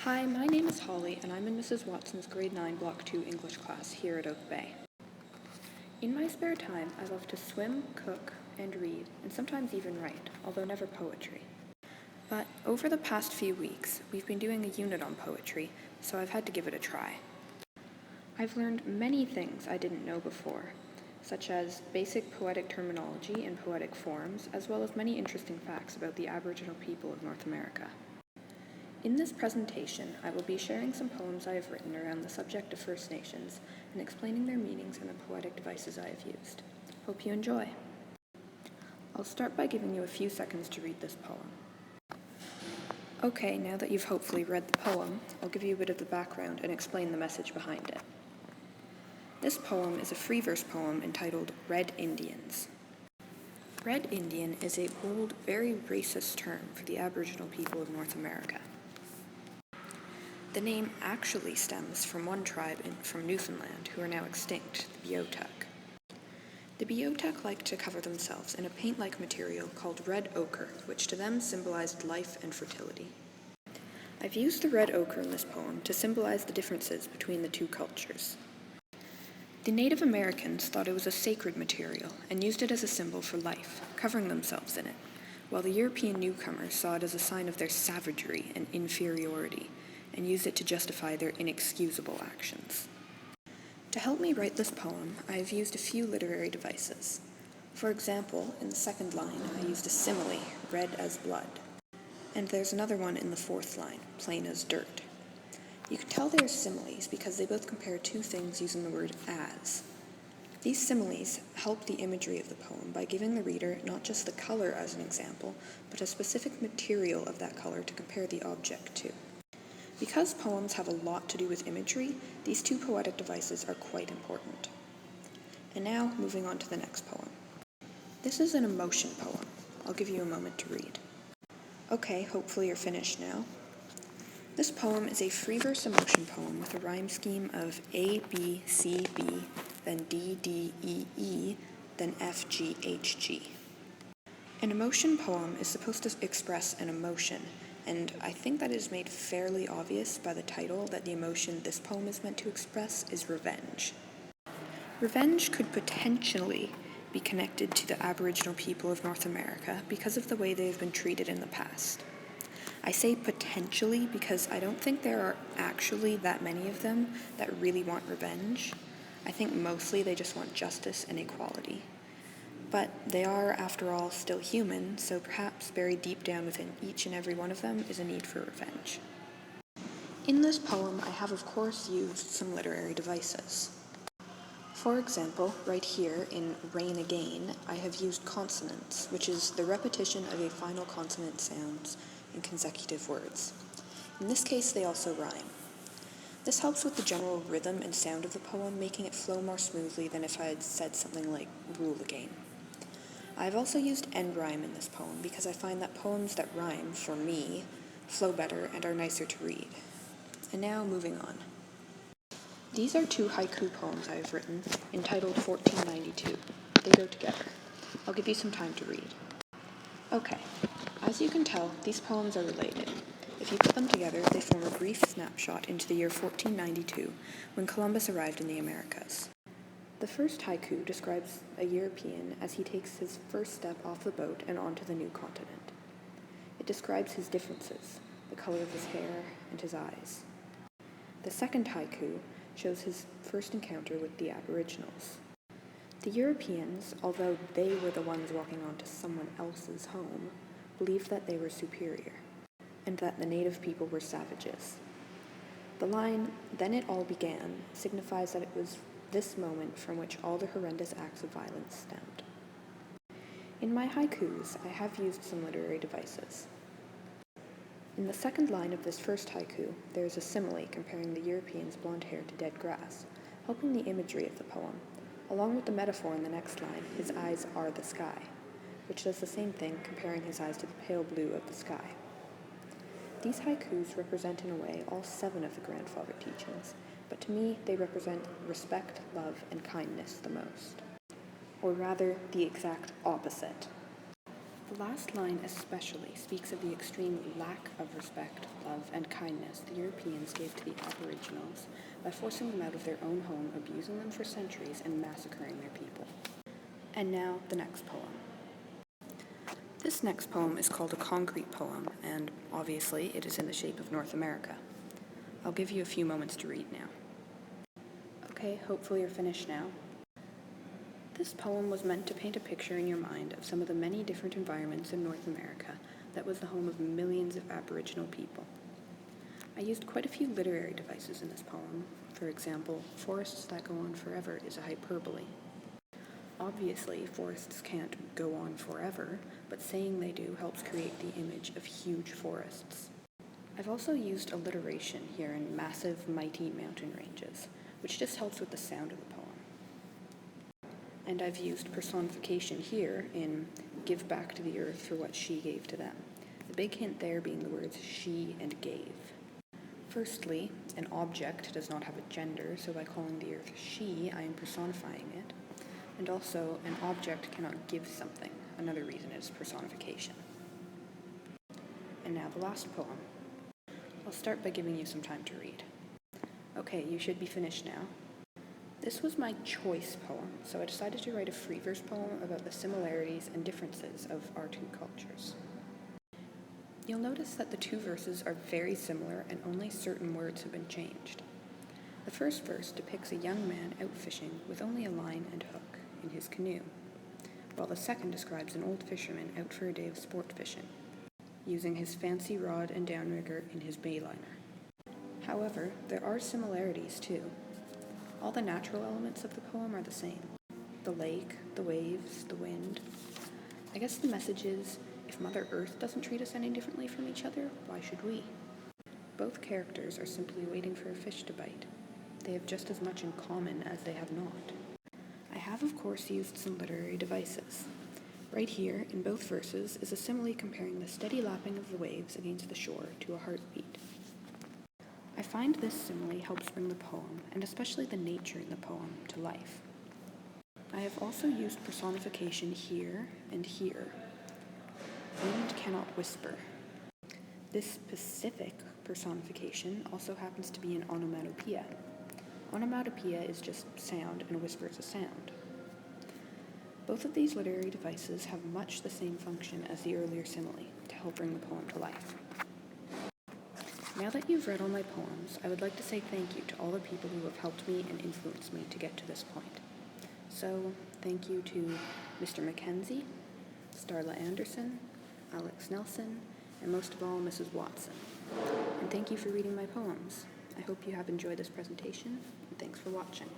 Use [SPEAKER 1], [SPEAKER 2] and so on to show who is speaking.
[SPEAKER 1] Hi, my name is Holly, and I'm in Mrs. Watson's grade 9 Block 2 English class here at Oak Bay. In my spare time, I love to swim, cook, and read, and sometimes even write, although never poetry. But over the past few weeks, we've been doing a unit on poetry, so I've had to give it a try. I've learned many things I didn't know before, such as basic poetic terminology and poetic forms, as well as many interesting facts about the Aboriginal people of North America. In this presentation, I will be sharing some poems I have written around the subject of First Nations and explaining their meanings and the poetic devices I have used. Hope you enjoy. I'll start by giving you a few seconds to read this poem. Okay, now that you've hopefully read the poem, I'll give you a bit of the background and explain the message behind it. This poem is a free verse poem entitled Red Indians. Red Indian is a bold, very racist term for the Aboriginal people of North America. The name actually stems from one tribe from Newfoundland who are now extinct, the Beothuk. The Beothuk liked to cover themselves in a paint-like material called red ochre, which to them symbolized life and fertility. I've used the red ochre in this poem to symbolize the differences between the two cultures. The Native Americans thought it was a sacred material and used it as a symbol for life, covering themselves in it, while the European newcomers saw it as a sign of their savagery and inferiority, and used it to justify their inexcusable actions. To help me write this poem, I have used a few literary devices. For example, in the second line, I used a simile, red as blood. And there's another one in the fourth line, plain as dirt. You can tell they are similes because they both compare two things using the word as. These similes help the imagery of the poem by giving the reader not just the color as an example, but a specific material of that color to compare the object to. Because poems have a lot to do with imagery, these two poetic devices are quite important. And now, moving on to the next poem. This is an emotion poem. I'll give you a moment to read. Okay, hopefully you're finished now. This poem is a free verse emotion poem with a rhyme scheme of A, B, C, B, then D, D, E, E, then F, G, H, G. An emotion poem is supposed to express an emotion, and I think that is made fairly obvious by the title that the emotion this poem is meant to express is revenge. Revenge could potentially be connected to the Aboriginal people of North America because of the way they have been treated in the past. I say potentially because I don't think there are actually that many of them that really want revenge. I think mostly they just want justice and equality. But they are, after all, still human, so perhaps buried deep down within each and every one of them is a need for revenge. In this poem, I have of course used some literary devices. For example, right here in Rain Again, I have used consonants, which is the repetition of a final consonant sounds in consecutive words. In this case, they also rhyme. This helps with the general rhythm and sound of the poem, making it flow more smoothly than if I had said something like rule again. I've also used end rhyme in this poem because I find that poems that rhyme, for me, flow better and are nicer to read. And now, moving on. These are two haiku poems I have written, entitled 1492. They go together. I'll give you some time to read. Okay, as you can tell, these poems are related. If you put them together, they form a brief snapshot into the year 1492, when Columbus arrived in the Americas. The first haiku describes a European as he takes his first step off the boat and onto the new continent. It describes his differences, the color of his hair and his eyes. The second haiku shows his first encounter with the Aboriginals. The Europeans, although they were the ones walking onto someone else's home, believed that they were superior, and that the native people were savages. The line, "Then it all began," signifies that it was this moment from which all the horrendous acts of violence stemmed. In my haikus, I have used some literary devices. In the second line of this first haiku, there is a simile comparing the European's blonde hair to dead grass, helping the imagery of the poem, along with the metaphor in the next line, his eyes are the sky, which does the same thing, comparing his eyes to the pale blue of the sky. These haikus represent in a way all 7 of the grandfather teachings, but to me they represent respect, love, and kindness the most. Or rather, the exact opposite. The last line especially speaks of the extreme lack of respect, love, and kindness the Europeans gave to the Aboriginals by forcing them out of their own home, abusing them for centuries, and massacring their people. And now, the next poem. This next poem is called a concrete poem, and obviously it is in the shape of North America. I'll give you a few moments to read now. Okay, hopefully you're finished now. This poem was meant to paint a picture in your mind of some of the many different environments in North America that was the home of millions of Aboriginal people. I used quite a few literary devices in this poem. For example, forests that go on forever is a hyperbole. Obviously, forests can't go on forever, but saying they do helps create the image of huge forests. I've also used alliteration here in massive, mighty mountain ranges, which just helps with the sound of the poem. And I've used personification here in give back to the earth for what she gave to them. The big hint there being the words she and gave. Firstly, an object does not have a gender, so by calling the earth she, I am personifying it. And also, an object cannot give something. Another reason is personification. And now the last poem. I'll start by giving you some time to read. Okay, you should be finished now. This was my choice poem, so I decided to write a free verse poem about the similarities and differences of our two cultures. You'll notice that the two verses are very similar and only certain words have been changed. The first verse depicts a young man out fishing with only a line and hook in his canoe, while the second describes an old fisherman out for a day of sport fishing, using his fancy rod and downrigger in his bayliner. However, there are similarities too. All the natural elements of the poem are the same. The lake, the waves, the wind. I guess the message is, if Mother Earth doesn't treat us any differently from each other, why should we? Both characters are simply waiting for a fish to bite. They have just as much in common as they have not. I have, of course, used some literary devices. Right here, in both verses, is a simile comparing the steady lapping of the waves against the shore to a heartbeat. I find this simile helps bring the poem, and especially the nature in the poem, to life. I have also used personification here and here. Wind cannot whisper. This specific personification also happens to be an onomatopoeia. Onomatopoeia is just sound, and a whisper is a sound. Both of these literary devices have much the same function as the earlier simile, to help bring the poem to life. Now that you've read all my poems, I would like to say thank you to all the people who have helped me and influenced me to get to this point. So, thank you to Mr. Mackenzie, Starla Anderson, Alex Nelson, and most of all, Mrs. Watson. And thank you for reading my poems. I hope you have enjoyed this presentation, and thanks for watching.